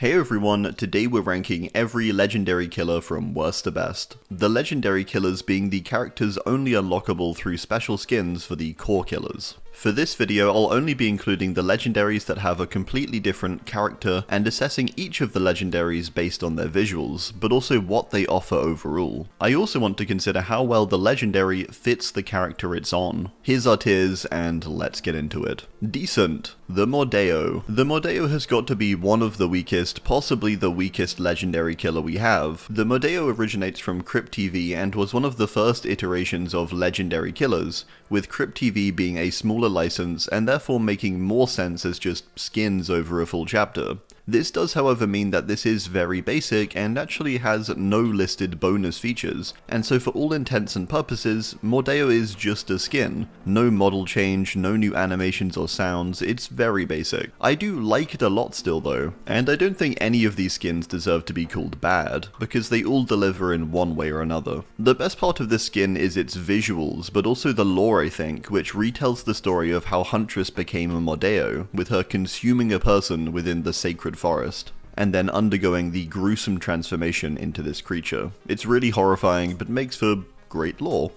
Hey everyone, today we're ranking every legendary killer from worst to best. The legendary killers being the characters only unlockable through special skins for the core killers. For this video, I'll only be including the legendaries that have a completely different character and assessing each of the legendaries based on their visuals, but also what they offer overall. I also want to consider how well the legendary fits the character it's on. Here's our tiers, and let's get into it. Decent. The Mordeo. The Mordeo has got to be one of the weakest, possibly the weakest legendary killer we have. The Mordeo originates from Crypt TV and was one of the first iterations of legendary killers, with Crypt TV being a smaller license and therefore making more sense as just skins over a full chapter. This does however mean that this is very basic and actually has no listed bonus features, and so for all intents and purposes, Mordeo is just a skin. No model change, no new animations or sounds, it's very basic. I do like it a lot still though, and I don't think any of these skins deserve to be called bad, because they all deliver in one way or another. The best part of this skin is its visuals, but also the lore I think, which retells the story of how Huntress became a Mordeo, with her consuming a person within the sacred forest, and then undergoing the gruesome transformation into this creature. It's really horrifying, but makes for great lore.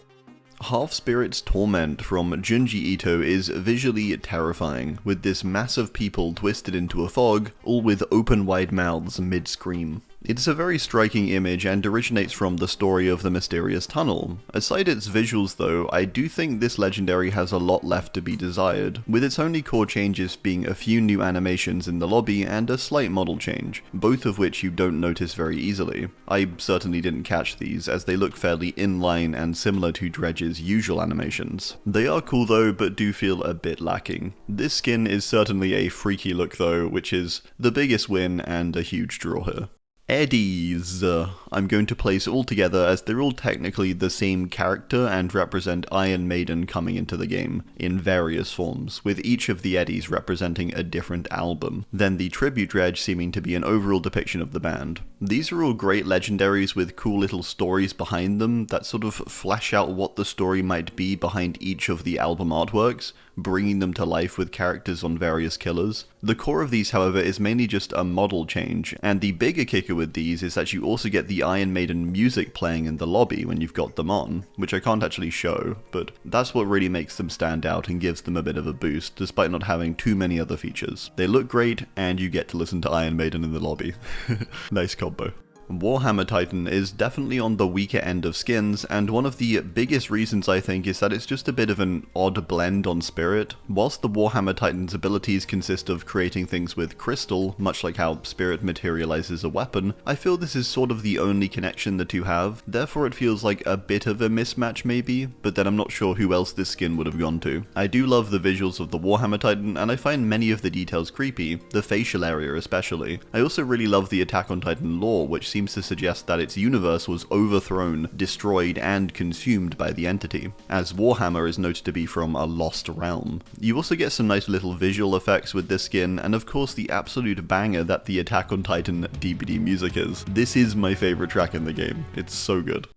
Half-Spirit's Torment from Junji Ito is visually terrifying, with this mass of people twisted into a fog, all with open wide mouths mid-scream. It's a very striking image and originates from the story of the mysterious tunnel. Aside its visuals though, I do think this legendary has a lot left to be desired, with its only core changes being a few new animations in the lobby and a slight model change, both of which you don't notice very easily. I certainly didn't catch these, as they look fairly inline and similar to Dredge's usual animations. They are cool though, but do feel a bit lacking. This skin is certainly a freaky look though, which is the biggest win and a huge draw here. Eddies. I'm going to place all together as they're all technically the same character and represent Iron Maiden coming into the game, in various forms, with each of the Eddies representing a different album, then the Tribute Dredge seeming to be an overall depiction of the band. These are all great legendaries with cool little stories behind them that sort of flesh out what the story might be behind each of the album artworks, bringing them to life with characters on various killers. The core of these, however, is mainly just a model change, and the bigger kicker with these is that you also get the Iron Maiden music playing in the lobby when you've got them on, which I can't actually show, but that's what really makes them stand out and gives them a bit of a boost, despite not having too many other features. They look great, and you get to listen to Iron Maiden in the lobby. Nice combo. Warhammer Titan is definitely on the weaker end of skins, and one of the biggest reasons I think is that it's just a bit of an odd blend on Spirit. Whilst the Warhammer Titan's abilities consist of creating things with crystal, much like how Spirit materializes a weapon, I feel this is sort of the only connection the two have, therefore it feels like a bit of a mismatch maybe, but then I'm not sure who else this skin would have gone to. I do love the visuals of the Warhammer Titan, and I find many of the details creepy, the facial area especially. I also really love the Attack on Titan lore, which seems to suggest that its universe was overthrown, destroyed, and consumed by the entity, as Warhammer is noted to be from a lost realm. You also get some nice little visual effects with this skin, and of course the absolute banger that the Attack on Titan DBD music is. This is my favorite track in the game, it's so good.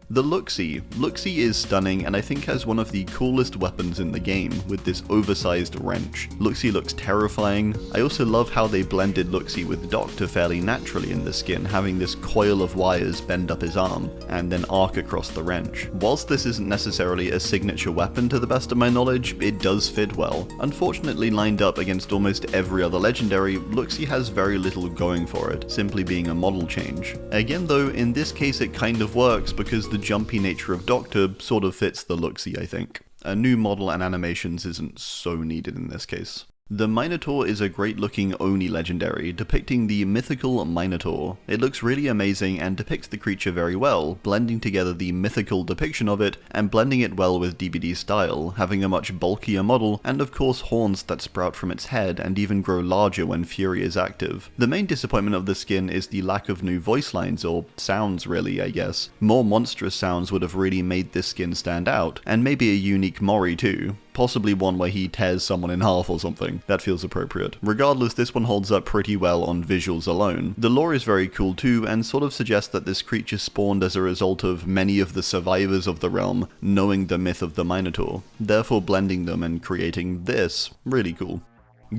The Luxie. Luxie is stunning and I think has one of the coolest weapons in the game, with this oversized wrench. Luxie looks terrifying. I also love how they blended Luxie with Doctor fairly naturally in the skin, having this coil of wires bend up his arm, and then arc across the wrench. Whilst this isn't necessarily a signature weapon to the best of my knowledge, it does fit well. Unfortunately lined up against almost every other legendary, Luxie has very little going for it, simply being a model change. Again though, in this case it kind of works because the jumpy nature of Doctor sort of fits the Luxie, I think. A new model and animations isn't so needed in this case. The Minotaur is a great looking Oni legendary, depicting the mythical Minotaur. It looks really amazing and depicts the creature very well, blending together the mythical depiction of it and blending it well with DBD's style, having a much bulkier model and of course horns that sprout from its head and even grow larger when Fury is active. The main disappointment of the skin is the lack of new voice lines, or sounds really I guess. More monstrous sounds would have really made this skin stand out, and maybe a unique Mori too. Possibly one where he tears someone in half or something. That feels appropriate. Regardless, this one holds up pretty well on visuals alone. The lore is very cool too, and sort of suggests that this creature spawned as a result of many of the survivors of the realm knowing the myth of the Minotaur, therefore blending them and creating this. Really cool.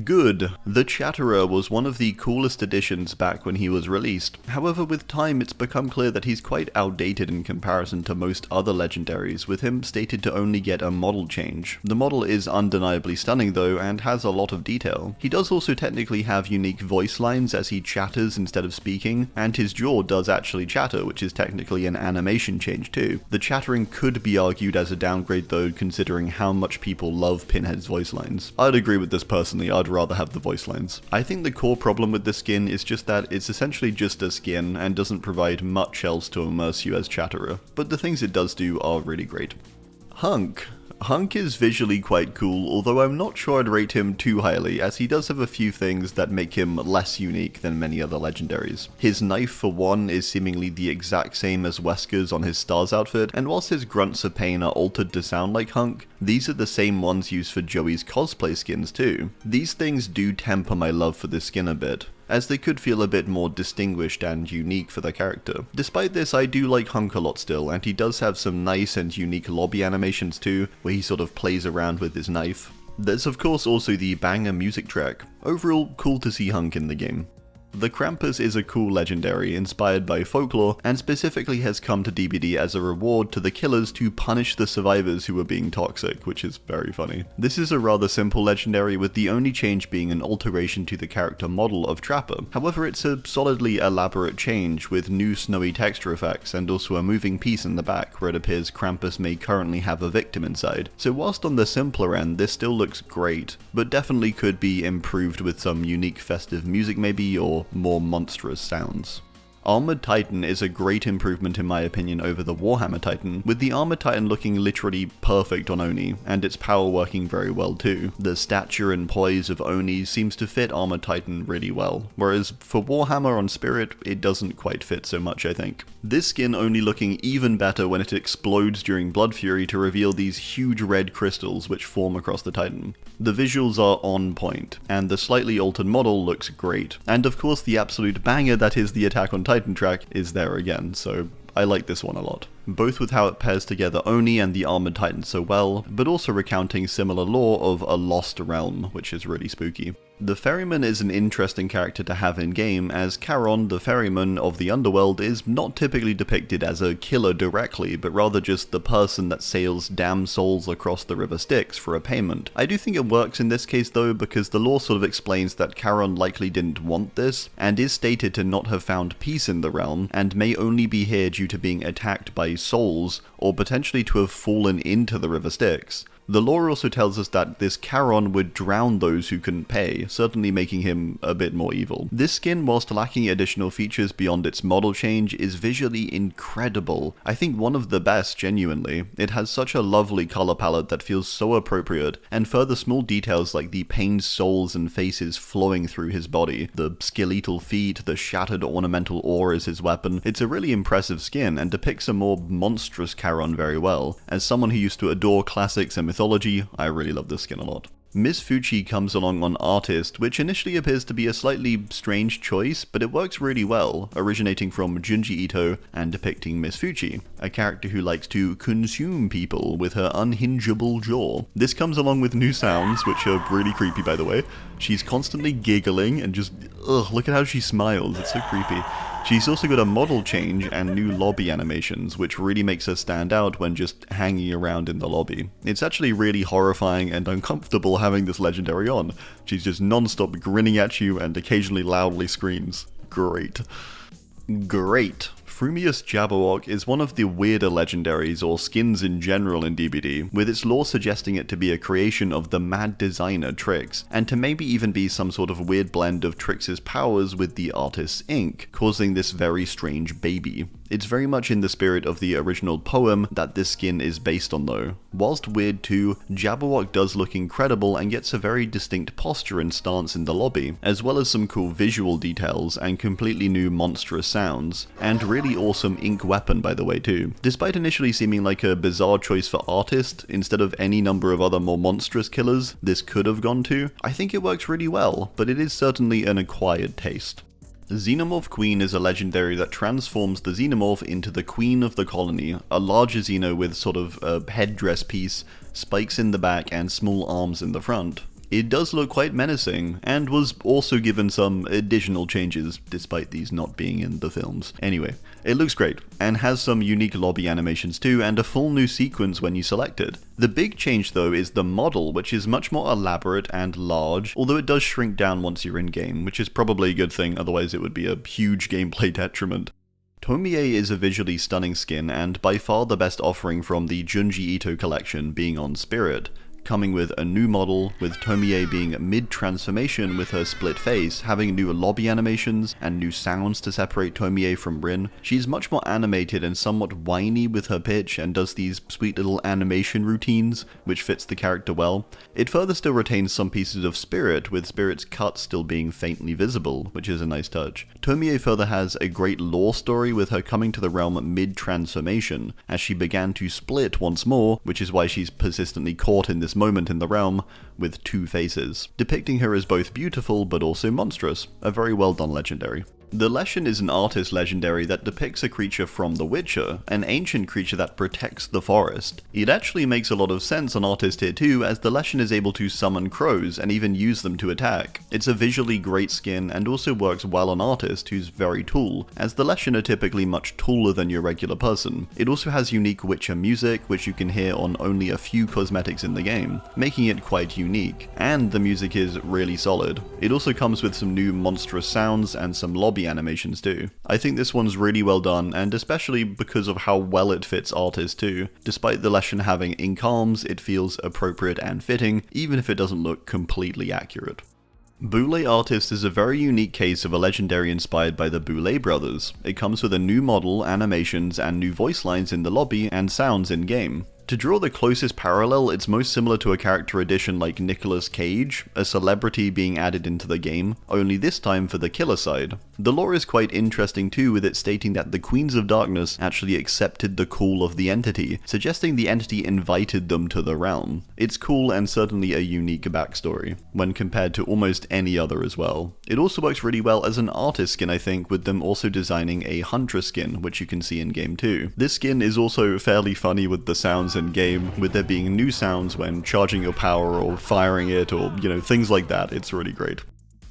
Good. The Chatterer was one of the coolest additions back when he was released. However, with time it's become clear that he's quite outdated in comparison to most other legendaries, with him stated to only get a model change. The model is undeniably stunning though, and has a lot of detail. He does also technically have unique voice lines as he chatters instead of speaking, and his jaw does actually chatter, which is technically an animation change too. The chattering could be argued as a downgrade though, considering how much people love Pinhead's voice lines. I'd agree with this personally. I'd rather have the voice lines. I think the core problem with this skin is just that it's essentially just a skin and doesn't provide much else to immerse you as Chatterer, but the things it does do are really great. HUNK. HUNK is visually quite cool, although I'm not sure I'd rate him too highly, as he does have a few things that make him less unique than many other legendaries. His knife, for one, is seemingly the exact same as Wesker's on his Stars outfit, and whilst his grunts of pain are altered to sound like HUNK, these are the same ones used for Joey's cosplay skins too. These things do temper my love for this skin a bit, as they could feel a bit more distinguished and unique for their character. Despite this, I do like HUNK a lot still, and he does have some nice and unique lobby animations too, where he sort of plays around with his knife. There's of course also the banger music track. Overall, cool to see HUNK in the game. The Krampus is a cool legendary inspired by folklore, and specifically has come to DBD as a reward to the killers to punish the survivors who were being toxic, which is very funny. This is a rather simple legendary, with the only change being an alteration to the character model of Trapper. However, it's a solidly elaborate change with new snowy texture effects and also a moving piece in the back where it appears Krampus may currently have a victim inside. So whilst on the simpler end, this still looks great, but definitely could be improved with some unique festive music maybe, or more monstrous sounds. Armoured Titan is a great improvement in my opinion over the Warhammer Titan, with the Armoured Titan looking literally perfect on Oni, and its power working very well too. The stature and poise of Oni seems to fit Armoured Titan really well, whereas for Warhammer on Spirit, it doesn't quite fit so much I think. This skin only looking even better when it explodes during Blood Fury to reveal these huge red crystals which form across the Titan. The visuals are on point, and the slightly altered model looks great, and of course the absolute banger that is the Attack on Titan track is there again, so I like this one a lot. Both with how it pairs together Oni and the Armoured Titan so well, but also recounting similar lore of a lost realm, which is really spooky. The Ferryman is an interesting character to have in-game, as Charon, the Ferryman of the Underworld, is not typically depicted as a killer directly, but rather just the person that sails damned souls across the River Styx for a payment. I do think it works in this case though, because the lore sort of explains that Charon likely didn't want this, and is stated to not have found peace in the realm, and may only be here due to being attacked by souls, or potentially to have fallen into the River Styx. The lore also tells us that this Charon would drown those who couldn't pay, certainly making him a bit more evil. This skin, whilst lacking additional features beyond its model change, is visually incredible. I think one of the best, genuinely. It has such a lovely color palette that feels so appropriate, and further small details like the pained souls and faces flowing through his body, the skeletal feet, the shattered ornamental ore as his weapon. It's a really impressive skin, and depicts a more monstrous Charon very well. As someone who used to adore classics and mythology, I really love this skin a lot. Miss Fuchi comes along on Artist, which initially appears to be a slightly strange choice, but it works really well, originating from Junji Ito and depicting Miss Fuchi, a character who likes to consume people with her unhingeable jaw. This comes along with new sounds, which are really creepy by the way. She's constantly giggling and just, look at how she smiles, it's so creepy. She's also got a model change and new lobby animations, which really makes her stand out when just hanging around in the lobby. It's actually really horrifying and uncomfortable having this legendary on. She's just non-stop grinning at you and occasionally loudly screams. Great. Great. Frumious Jabberwock is one of the weirder legendaries or skins in general in DBD, with its lore suggesting it to be a creation of the mad designer Trix, and to maybe even be some sort of weird blend of Trix's powers with the artist's ink, causing this very strange baby. It's very much in the spirit of the original poem that this skin is based on though. Whilst weird too, Jabberwock does look incredible and gets a very distinct posture and stance in the lobby, as well as some cool visual details and completely new monstrous sounds, and really awesome ink weapon by the way too. Despite initially seeming like a bizarre choice for Artist, instead of any number of other more monstrous killers this could have gone to, I think it works really well, but it is certainly an acquired taste. Xenomorph Queen is a legendary that transforms the Xenomorph into the Queen of the Colony, a larger Xeno with sort of a headdress piece, spikes in the back and small arms in the front. It does look quite menacing, and was also given some additional changes, despite these not being in the films. Anyway, it looks great, and has some unique lobby animations too, and a full new sequence when you select it. The big change though is the model, which is much more elaborate and large, although it does shrink down once you're in-game, which is probably a good thing, otherwise it would be a huge gameplay detriment. Tomie is a visually stunning skin, and by far the best offering from the Junji Ito collection, being on Spirit, coming with a new model, with Tomie being mid-transformation with her split face, having new lobby animations and new sounds to separate Tomie from Rin. She's much more animated and somewhat whiny with her pitch, and does these sweet little animation routines, which fits the character well. It further still retains some pieces of Spirit, with Spirit's cut still being faintly visible, which is a nice touch. Tomie further has a great lore story with her coming to the realm mid-transformation, as she began to split once more, which is why she's persistently caught in this moment in the realm with two faces, depicting her as both beautiful but also monstrous. A very well done legendary. The Leshen is an artist legendary that depicts a creature from The Witcher, an ancient creature that protects the forest. It actually makes a lot of sense on Artist here too, as the Leshen is able to summon crows and even use them to attack. It's a visually great skin and also works well on Artist, who's very tall, as the Leshen are typically much taller than your regular person. It also has unique Witcher music, which you can hear on only a few cosmetics in the game, making it quite unique, and the music is really solid. It also comes with some new monstrous sounds and some lobby animations too. I think this one's really well done, and especially because of how well it fits Artist too. Despite the Leshen having ink arms, it feels appropriate and fitting, even if it doesn't look completely accurate. Boulet Artist is a very unique case of a legendary inspired by the Boulet brothers. It comes with a new model, animations, and new voice lines in the lobby and sounds in-game. To draw the closest parallel, it's most similar to a character addition like Nicolas Cage, a celebrity being added into the game, only this time for the killer side. The lore is quite interesting too, with it stating that the Queens of Darkness actually accepted the call of the entity, suggesting the entity invited them to the realm. It's cool and certainly a unique backstory, when compared to almost any other as well. It also works really well as an artist skin, I think, with them also designing a Huntress skin, which you can see in game too. This skin is also fairly funny with the sounds in game, with there being new sounds when charging your power or firing it, or things like that. It's really great.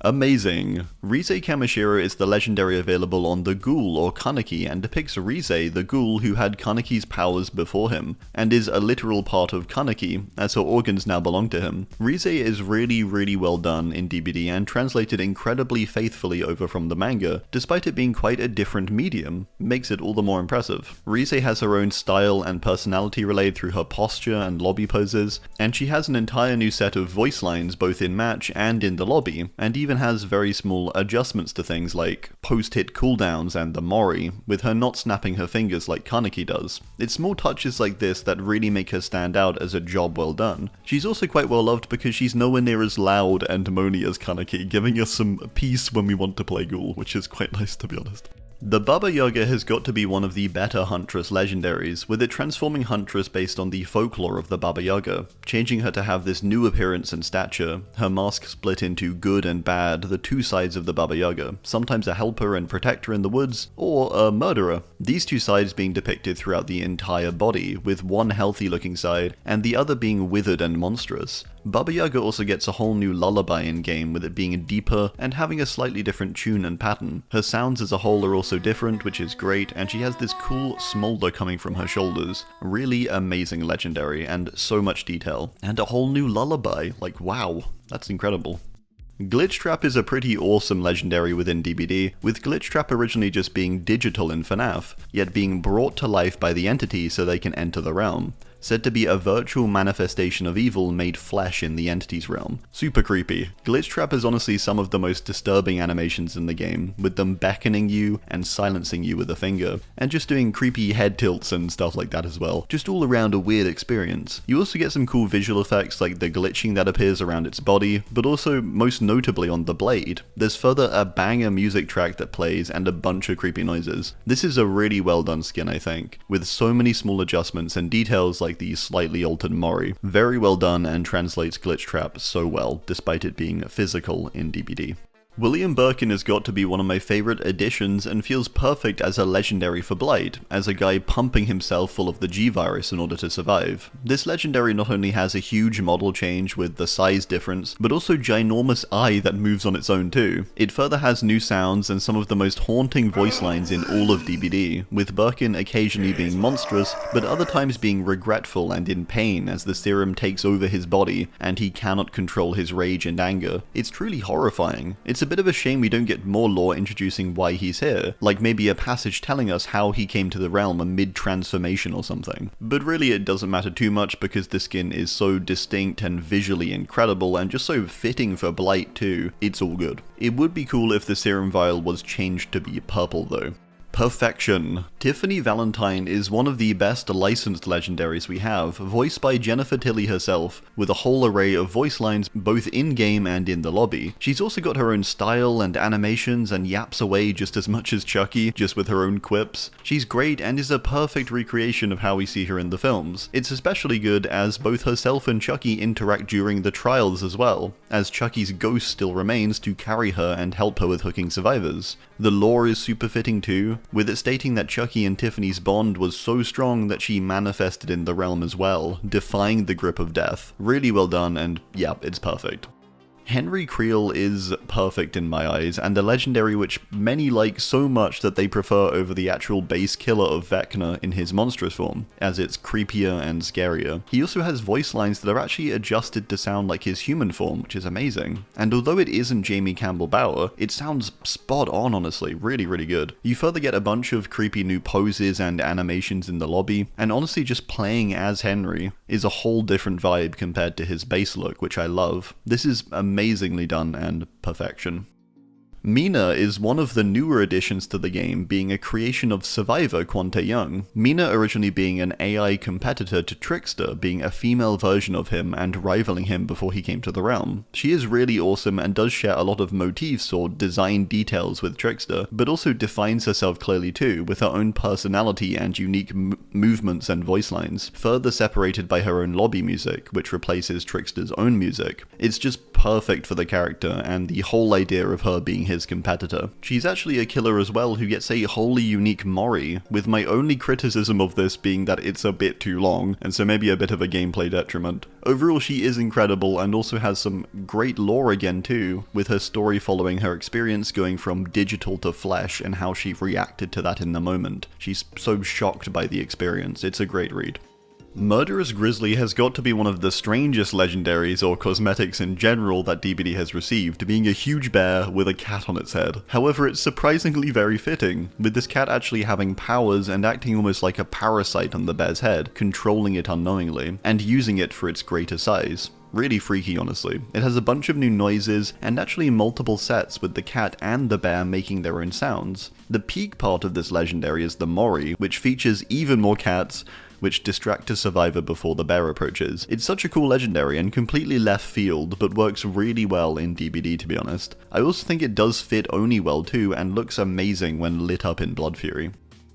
Amazing! Rize Kamishiro is the legendary available on the Ghoul or Kaneki, and depicts Rize, the ghoul who had Kaneki's powers before him, and is a literal part of Kaneki, as her organs now belong to him. Rize is really well done in DBD and translated incredibly faithfully over from the manga, despite it being quite a different medium, makes it all the more impressive. Rize has her own style and personality relayed through her posture and lobby poses, and she has an entire new set of voice lines both in match and in the lobby, and even has very small adjustments to things like post-hit cooldowns and the Mori, with her not snapping her fingers like Kaneki does. It's small touches like this that really make her stand out as a job well done. She's also quite well loved because she's nowhere near as loud and moany as Kaneki, giving us some peace when we want to play Ghoul, which is quite nice to be honest. The Baba Yaga has got to be one of the better Huntress legendaries, with it transforming Huntress based on the folklore of the Baba Yaga, changing her to have this new appearance and stature, her mask split into good and bad, the two sides of the Baba Yaga, sometimes a helper and protector in the woods, or a murderer. These two sides being depicted throughout the entire body, with one healthy looking side, and the other being withered and monstrous. Baba Yaga also gets a whole new lullaby in-game, with it being deeper and having a slightly different tune and pattern. Her sounds as a whole are also different, which is great, and she has this cool smolder coming from her shoulders. Really amazing legendary, and so much detail. And a whole new lullaby, like wow, that's incredible. Glitchtrap is a pretty awesome legendary within DBD, with Glitchtrap originally just being digital in FNAF, yet being brought to life by the entity so they can enter the realm. Said to be a virtual manifestation of evil made flesh in the entity's realm. Super creepy. Glitchtrap is honestly some of the most disturbing animations in the game, with them beckoning you and silencing you with a finger, and just doing creepy head tilts and stuff like that as well. Just all around a weird experience. You also get some cool visual effects like the glitching that appears around its body, but also most notably on the blade. There's further a banger music track that plays and a bunch of creepy noises. This is a really well done skin, I think, with so many small adjustments and details like the slightly altered Mori. Very well done and translates Glitchtrap so well, despite it being physical in DBD. William Birkin has got to be one of my favourite additions and feels perfect as a legendary for Blight, as a guy pumping himself full of the G-Virus in order to survive. This legendary not only has a huge model change with the size difference, but also ginormous eye that moves on its own too. It further has new sounds and some of the most haunting voice lines in all of DBD, with Birkin occasionally being monstrous, but other times being regretful and in pain as the serum takes over his body and he cannot control his rage and anger. It's truly horrifying. It's a bit of a shame we don't get more lore introducing why he's here, like maybe a passage telling us how he came to the realm mid-transformation or something. But really it doesn't matter too much because the skin is so distinct and visually incredible and just so fitting for Blight too, it's all good. It would be cool if the serum vial was changed to be purple though. Perfection. Tiffany Valentine is one of the best licensed legendaries we have, voiced by Jennifer Tilly herself, with a whole array of voice lines both in-game and in the lobby. She's also got her own style and animations and yaps away just as much as Chucky, just with her own quips. She's great and is a perfect recreation of how we see her in the films. It's especially good as both herself and Chucky interact during the trials as well, as Chucky's ghost still remains to carry her and help her with hooking survivors. The lore is super fitting too, with it stating that Chucky and Tiffany's bond was so strong that she manifested in the realm as well, defying the grip of death. Really well done, and yeah, it's perfect. Henry Creel is perfect in my eyes, and a legendary which many like so much that they prefer over the actual base killer of Vecna in his monstrous form, as it's creepier and scarier. He also has voice lines that are actually adjusted to sound like his human form, which is amazing. And although it isn't Jamie Campbell Bower, it sounds spot on honestly, really good. You further get a bunch of creepy new poses and animations in the lobby, and honestly just playing as Henry is a whole different vibe compared to his base look, which I love. This is amazingly done and perfection. MiNA is one of the newer additions to the game, being a creation of Survivor Quante Young. MiNA originally being an AI competitor to Trickster, being a female version of him and rivaling him before he came to the realm. She is really awesome and does share a lot of motifs or design details with Trickster, but also defines herself clearly too, with her own personality and unique movements and voice lines, further separated by her own lobby music, which replaces Trickster's own music. It's just perfect for the character and the whole idea of her being his competitor. She's actually a killer as well who gets a wholly unique Mori, with my only criticism of this being that it's a bit too long, and so maybe a bit of a gameplay detriment. Overall she is incredible and also has some great lore again too, with her story following her experience going from digital to flesh and how she reacted to that in the moment. She's so shocked by the experience, it's a great read. Murderous Grizzly has got to be one of the strangest legendaries or cosmetics in general that DBD has received, being a huge bear with a cat on its head. However, it's surprisingly very fitting, with this cat actually having powers and acting almost like a parasite on the bear's head, controlling it unknowingly, and using it for its greater size. Really freaky, honestly. It has a bunch of new noises, and actually multiple sets with the cat and the bear making their own sounds. The peak part of this legendary is the Mori, which features even more cats, which distract a survivor before the bear approaches. It's such a cool legendary and completely left field, but works really well in DBD to be honest. I also think it does fit Oni well too, and looks amazing when lit up in Blood Fury.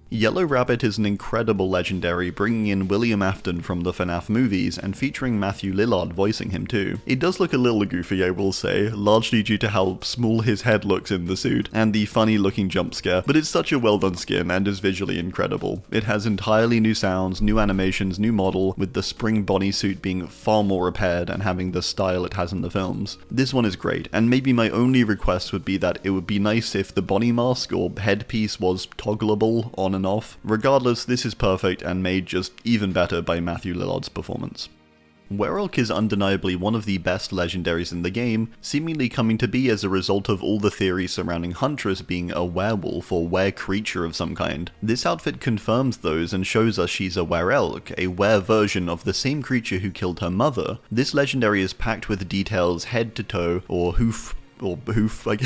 Yellow Rabbit is an incredible legendary, bringing in William Afton from the FNAF movies and featuring Matthew Lillard voicing him too. It does look a little goofy, I will say, largely due to how small his head looks in the suit and the funny looking jump scare, but it's such a well done skin and is visually incredible. It has entirely new sounds, new animations, new model, with the spring bodysuit being far more repaired and having the style it has in the films. This one is great, and maybe my only request would be that it would be nice if the body mask or headpiece was toggleable on and off. Regardless, this is perfect and made just even better by Matthew Lillard's performance. Were-Elk is undeniably one of the best legendaries in the game, seemingly coming to be as a result of all the theories surrounding Huntress being a werewolf or were-creature of some kind. This outfit confirms those and shows us she's a Were-Elk, a were version of the same creature who killed her mother. This legendary is packed with details head to toe, or hoof, like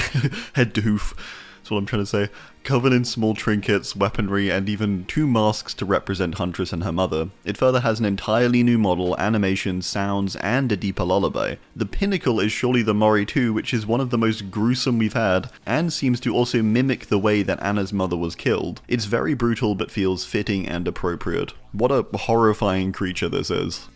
head to hoof. That's what I'm trying to say. Covered in small trinkets, weaponry, and even 2 masks to represent Huntress and her mother. It further has an entirely new model, animations, sounds, and a deeper lullaby. The pinnacle is surely the Mori 2, which is one of the most gruesome we've had, and seems to also mimic the way that Anna's mother was killed. It's very brutal but feels fitting and appropriate. What a horrifying creature this is.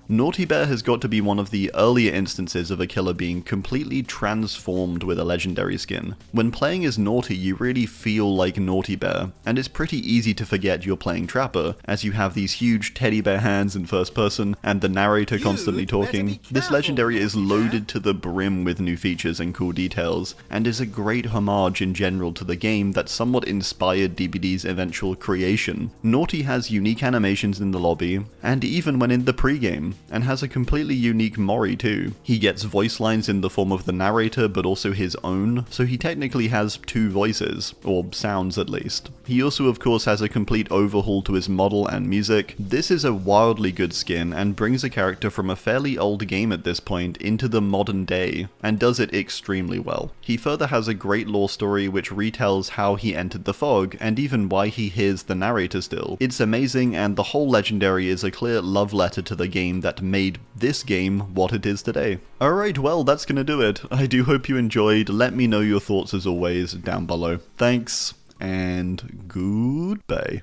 Naughty Bear has got to be one of the earlier instances of a killer being completely transformed with a legendary skin. When playing as Naughty, you really feel like Naughty Bear, and it's pretty easy to forget you're playing Trapper, as you have these huge teddy bear hands in first person, and the narrator constantly talking. This legendary is loaded to the brim with new features and cool details, and is a great homage in general to the game that somewhat inspired DBD's eventual creation. Naughty has unique animations in the lobby, and even when in the pregame, and has a completely unique Mori too. He gets voice lines in the form of the narrator, but also his own, so he technically has two voices, or sounds at least. He also of course has a complete overhaul to his model and music. This is a wildly good skin, and brings a character from a fairly old game at this point into the modern day, and does it extremely well. He further has a great lore story which retells how he entered the fog, and even why he hears the narrator still. It's amazing, and the whole legendary is a clear love letter to the game that made this game what it is today. Alright, well, that's gonna do it. I do hope you enjoyed. Let me know your thoughts as always down below. Thanks, and goodbye.